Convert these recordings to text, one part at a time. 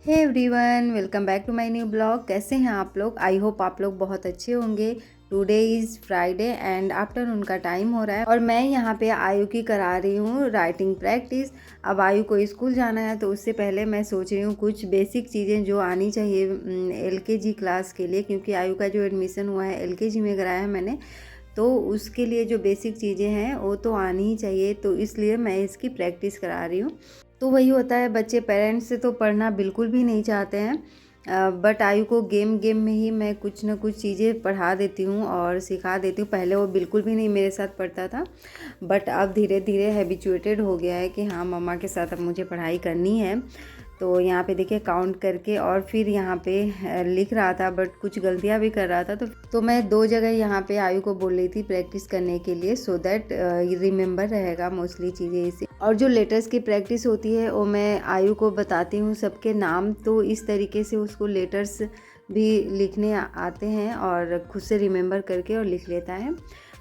Hey everyone, welcome back to my new blog. कैसे हैं आप लोग? आई होप आप लोग बहुत अच्छे होंगे। Today is Friday and afternoon का टाइम हो रहा है और मैं यहाँ पे आयु की करा रही हूँ राइटिंग प्रैक्टिस। अब आयु को स्कूल जाना है तो उससे पहले मैं सोच रही हूँ कुछ बेसिक चीज़ें जो आनी चाहिए एलकेजी क्लास के लिए, क्योंकि आयु का जो एडमिशन हुआ है एलकेजी में कराया है मैंने, तो उसके लिए जो बेसिक चीज़ें हैं वो तो आनी ही चाहिए। तो इसलिए मैं इसकी प्रैक्टिस करा रही हूँ। तो वही होता है, बच्चे पेरेंट्स से तो पढ़ना बिल्कुल भी नहीं चाहते हैं, बट आयु को गेम गेम में ही मैं कुछ ना कुछ चीज़ें पढ़ा देती हूँ और सिखा देती हूँ। पहले वो बिल्कुल भी नहीं मेरे साथ पढ़ता था, बट अब धीरे धीरे हैबिचुएटेड हो गया है कि हाँ मम्मा के साथ अब मुझे पढ़ाई करनी है। तो यहाँ पे देखिए काउंट करके और फिर यहाँ पे लिख रहा था, बट कुछ गलतियाँ भी कर रहा था। तो मैं दो जगह यहाँ पे आयु को बोल रही थी प्रैक्टिस करने के लिए, सो दैट रिमेंबर रहेगा मोस्टली चीज़ें इसे। और जो लेटर्स की प्रैक्टिस होती है वो मैं आयु को बताती हूँ सबके नाम, तो इस तरीके से उसको लेटर्स भी लिखने आते हैं और खुद से रिमेंबर करके और लिख लेता है।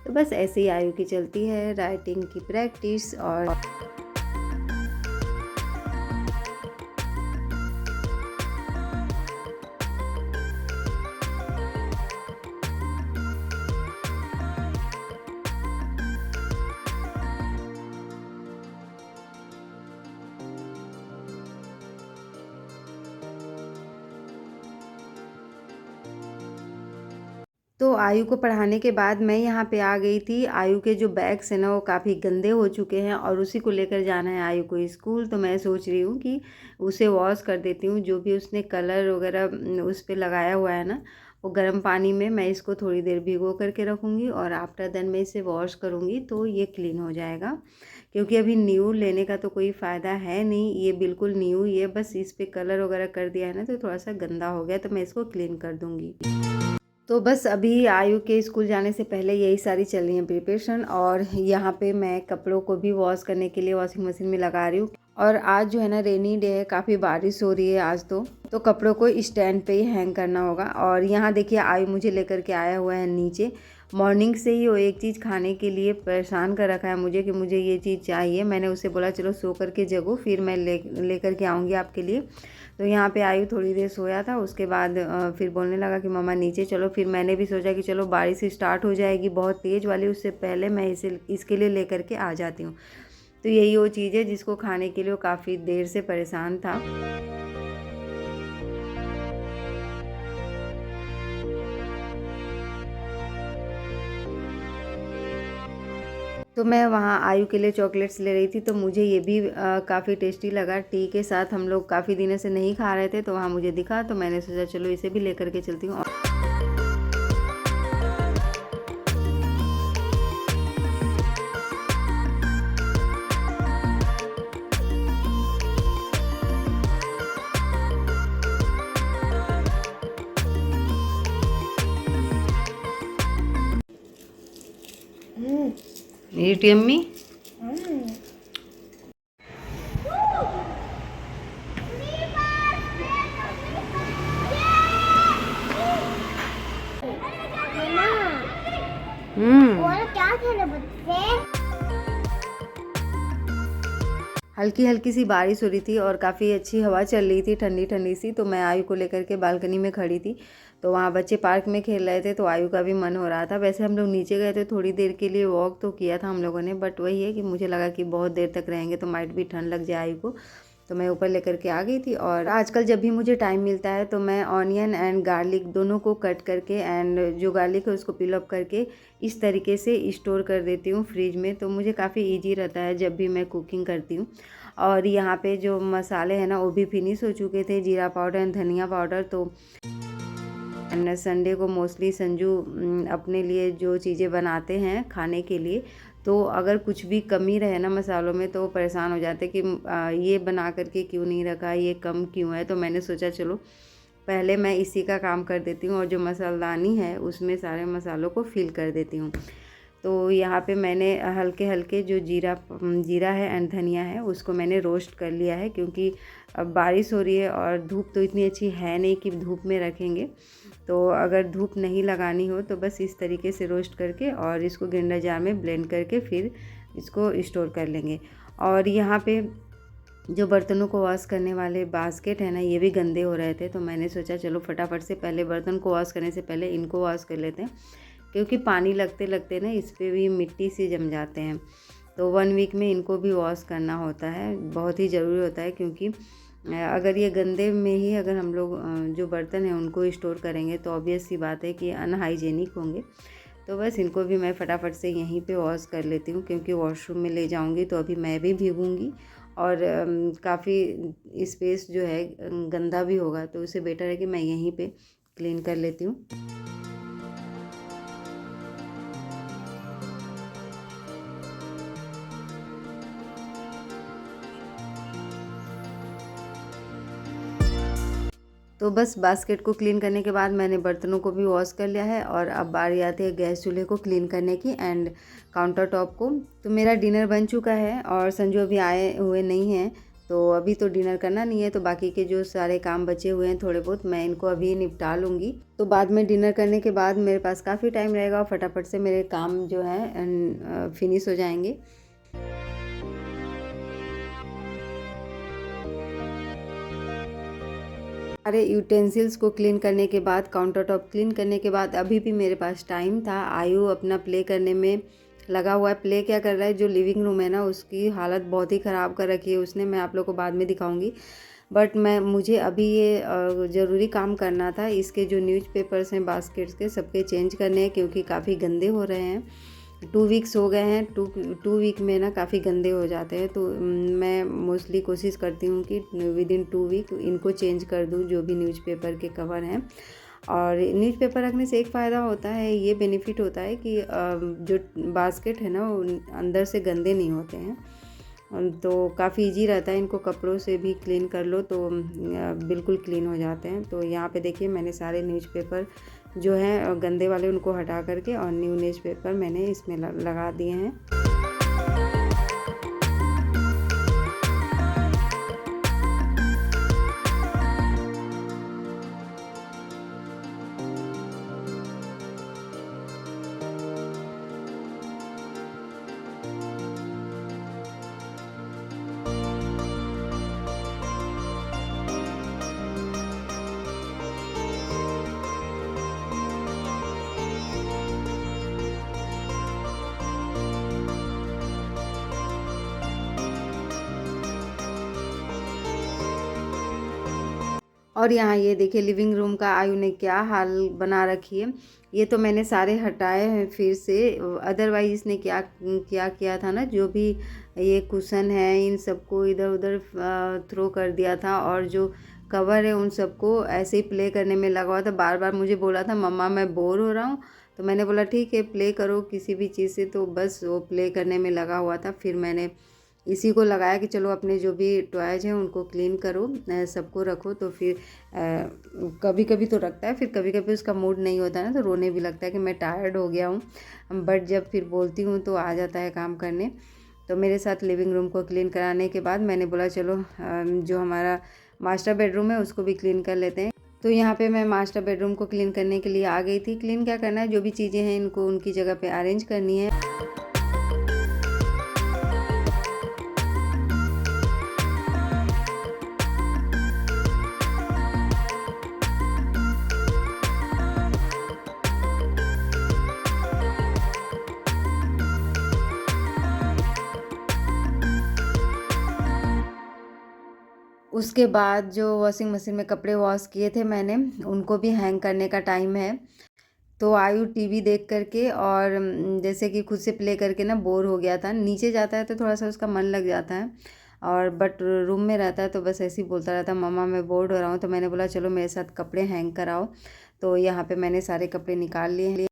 तो बस ऐसे ही आयु की चलती है राइटिंग की प्रैक्टिस। और तो आयु को पढ़ाने के बाद मैं यहाँ पे आ गई थी। आयु के जो बैग्स हैं ना वो काफ़ी गंदे हो चुके हैं और उसी को लेकर जाना है आयु को स्कूल। तो मैं सोच रही हूँ कि उसे वॉश कर देती हूँ। जो भी उसने कलर वगैरह उस पर लगाया हुआ है ना, वो गर्म पानी में मैं इसको थोड़ी देर भिगो करके रखूँगी और आफ्टर देन मैं इसे वॉश करूँगी तो ये क्लीन हो जाएगा। क्योंकि अभी न्यू लेने का तो कोई फ़ायदा है नहीं, ये बिल्कुल न्यू ही है, बस इस पर कलर वगैरह कर दिया है ना तो थोड़ा सा गंदा हो गया, तो मैं इसको क्लीन कर दूँगी। तो बस अभी आयु के स्कूल जाने से पहले यही सारी चल रही है प्रिपरेशन। और यहाँ पे मैं कपड़ों को भी वॉश करने के लिए वॉशिंग मशीन में लगा रही हूँ। और आज जो है ना रेनी डे है, काफ़ी बारिश हो रही है आज तो कपड़ों को स्टैंड पे ही हैंग करना होगा। और यहाँ देखिए आयु मुझे लेकर के आया हुआ है नीचे। मॉर्निंग से ही वो एक चीज़ खाने के लिए परेशान कर रखा है मुझे कि मुझे ये चीज़ चाहिए। मैंने उससे बोला चलो सो करके जगो, फिर मैं लेकर के आऊँगी आपके लिए। तो यहाँ पे आयु थोड़ी देर सोया था, उसके बाद फिर बोलने लगा कि मम्मा नीचे चलो। फिर मैंने भी सोचा कि चलो बारिश स्टार्ट हो जाएगी बहुत तेज़ वाली, उससे पहले मैं इसके लिए लेकर के आ जाती हूँ। तो यही वो चीज़ है जिसको खाने के लिए वो काफ़ी देर से परेशान था। तो मैं वहाँ आयु के लिए चॉकलेट्स ले रही थी, तो मुझे ये भी काफ़ी टेस्टी लगा। टी के साथ हम लोग काफ़ी दिनों से नहीं खा रहे थे, तो वहाँ मुझे दिखा तो मैंने सोचा चलो इसे भी लेकर के चलती हूँ। Eat yummy? और क्या खेले बच्चे? हल्की हल्की सी बारिश हो रही थी और काफ़ी अच्छी हवा चल रही थी, ठंडी ठंडी सी। तो मैं आयु को लेकर के बालकनी में खड़ी थी, तो वहाँ बच्चे पार्क में खेल रहे थे, तो आयु का भी मन हो रहा था। वैसे हम लोग नीचे गए थे थोड़ी देर के लिए, वॉक तो किया था हम लोगों ने, बट वही है कि मुझे लगा कि बहुत देर तक रहेंगे तो माइट भी ठंड लग जाए आयु को, तो मैं ऊपर लेकर के आ गई थी। और आजकल जब भी मुझे टाइम मिलता है तो मैं ऑनियन एंड गार्लिक दोनों को कट करके एंड जो गार्लिक है उसको पिल अप करके इस तरीके से स्टोर कर देती हूँ फ्रिज में। तो मुझे काफ़ी इजी रहता है जब भी मैं कुकिंग करती हूँ। और यहाँ पे जो मसाले हैं ना वो भी फिनिश हो चुके थे, जीरा पाउडर एंड धनिया पाउडर। तो एंड संडे को मोस्टली संजू अपने लिए जो चीज़ें बनाते हैं खाने के लिए, तो अगर कुछ भी कमी रहे ना मसालों में तो वो परेशान हो जाते कि ये बना करके क्यों नहीं रखा, ये कम क्यों है। तो मैंने सोचा चलो पहले मैं इसी का काम कर देती हूँ और जो मसालदानी है उसमें सारे मसालों को फिल कर देती हूँ। तो यहाँ पे मैंने हल्के हल्के जो जीरा है एंड धनिया है उसको मैंने रोस्ट कर लिया है, क्योंकि अब बारिश हो रही है और धूप तो इतनी अच्छी है नहीं कि धूप में रखेंगे। तो अगर धूप नहीं लगानी हो तो बस इस तरीके से रोस्ट करके और इसको ग्राइंडर जार में ब्लेंड करके फिर इसको स्टोर कर लेंगे। और यहाँ पे जो बर्तनों को वॉश करने वाले बास्केट है ना, ये भी गंदे हो रहे थे, तो मैंने सोचा चलो फटाफट से पहले बर्तन को वॉश करने से पहले इनको वॉश कर लेते हैं, क्योंकि पानी लगते लगते ना इस पर भी मिट्टी से जम जाते हैं। तो 1 वीक में इनको भी वॉश करना होता है, बहुत ही ज़रूरी होता है, क्योंकि अगर ये गंदे में ही अगर हम लोग जो बर्तन हैं उनको स्टोर करेंगे तो ऑब्वियस सी बात है कि अनहाइजेनिक होंगे। तो बस इनको भी मैं फटाफट से यहीं पे वॉश कर लेती हूँ, क्योंकि वॉशरूम में ले जाऊँगी तो अभी मैं भी भीगूँगी और काफ़ी स्पेस जो है गंदा भी होगा, तो उससे बेटर है कि मैं यहीं पे क्लीन कर लेती हूँ। तो बस बास्केट को क्लीन करने के बाद मैंने बर्तनों को भी वॉश कर लिया है और अब बारी आती है गैस चूल्हे को क्लीन करने की एंड काउंटर टॉप को। तो मेरा डिनर बन चुका है और संजू अभी आए हुए नहीं हैं, तो अभी तो डिनर करना नहीं है, तो बाकी के जो सारे काम बचे हुए हैं थोड़े बहुत मैं इनको अभी निपटा लूँगी। तो बाद में डिनर करने के बाद मेरे पास काफ़ी टाइम रहेगा और फटाफट से मेरे काम जो है फिनिश हो जाएंगे। सारे यूटेंसिल्स को क्लीन करने के बाद, काउंटर टॉप क्लीन करने के बाद अभी भी मेरे पास टाइम था। आयु अपना प्ले करने में लगा हुआ है। प्ले क्या कर रहा है, जो लिविंग रूम है ना उसकी हालत बहुत ही ख़राब कर रखी है उसने, मैं आप लोग को बाद में दिखाऊंगी। बट मुझे अभी ये ज़रूरी काम करना था। इसके जो न्यूज़पेपर्स हैं बास्केट्स के सबके चेंज करने हैं, क्योंकि काफ़ी गंदे हो रहे हैं। 2 वीक्स हो गए हैं, टू वीक में ना काफ़ी गंदे हो जाते हैं, तो मैं मोस्टली कोशिश करती हूँ कि विदिन 2 वीक इनको चेंज कर दूँ, जो भी न्यूज़पेपर के कवर हैं। और न्यूज़पेपर रखने से एक फ़ायदा होता है, ये बेनिफिट होता है कि जो बास्केट है ना वो अंदर से गंदे नहीं होते हैं, तो काफ़ी इजी रहता है। इनको कपड़ों से भी क्लीन कर लो तो बिल्कुल क्लीन हो जाते हैं। तो यहाँ पे देखिए मैंने सारे न्यूज़पेपर जो हैं गंदे वाले उनको हटा करके और न्यू न्यूज़पेपर मैंने इसमें लगा दिए हैं। और यहाँ ये देखिए लिविंग रूम का आयु ने क्या हाल बना रखी है। ये तो मैंने सारे हटाए हैं फिर से, अदरवाइज इसने क्या किया था ना, जो भी ये कुशन है इन सबको इधर उधर थ्रो कर दिया था, और जो कवर है उन सबको ऐसे ही प्ले करने में लगा हुआ था। बार बार मुझे बोला था मम्मा मैं बोर हो रहा हूँ, तो मैंने बोला ठीक है प्ले करो किसी भी चीज़ से, तो बस वो प्ले करने में लगा हुआ था। फिर मैंने इसी को लगाया कि चलो अपने जो भी टॉयज हैं उनको क्लीन करो, सबको रखो। तो फिर कभी कभी तो रखता है, फिर कभी कभी उसका मूड नहीं होता है ना, तो रोने भी लगता है कि मैं टायर्ड हो गया हूँ। बट जब फिर बोलती हूँ तो आ जाता है काम करने। तो मेरे साथ लिविंग रूम को क्लीन कराने के बाद मैंने बोला चलो जो हमारा मास्टर बेडरूम है उसको भी क्लीन कर लेते हैं। तो यहाँ पे मैं मास्टर बेडरूम को क्लीन करने के लिए आ गई थी। क्लीन क्या करना है, जो भी चीज़ें हैं इनको उनकी जगह पे अरेंज करनी है। उसके बाद जो वॉशिंग मशीन में कपड़े वॉश किए थे मैंने, उनको भी हैंग करने का टाइम है। तो आयु टीवी देख करके और जैसे कि खुद से प्ले करके ना बोर हो गया था। नीचे जाता है तो थोड़ा सा उसका मन लग जाता है, और बट रूम में रहता है तो बस ऐसे ही बोलता रहता मम्मा मैं बोर हो रहा हूँ। तो मैंने बोला चलो मेरे साथ कपड़े हैंग कराओ। तो यहाँ पे मैंने सारे कपड़े निकाल लिए हैं।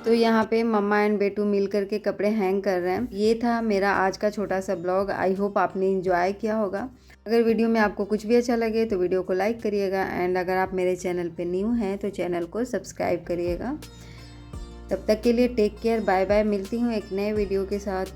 तो यहाँ पे मम्मा एंड बेटू मिल करके कपड़े हैंग कर रहे हैं। ये था मेरा आज का छोटा सा ब्लॉग। आई होप आपने इंजॉय किया होगा। अगर वीडियो में आपको कुछ भी अच्छा लगे तो वीडियो को लाइक करिएगा, एंड अगर आप मेरे चैनल पे न्यू हैं तो चैनल को सब्सक्राइब करिएगा। तब तक के लिए टेक केयर, बाय बाय। मिलती हूँ एक नए वीडियो के साथ।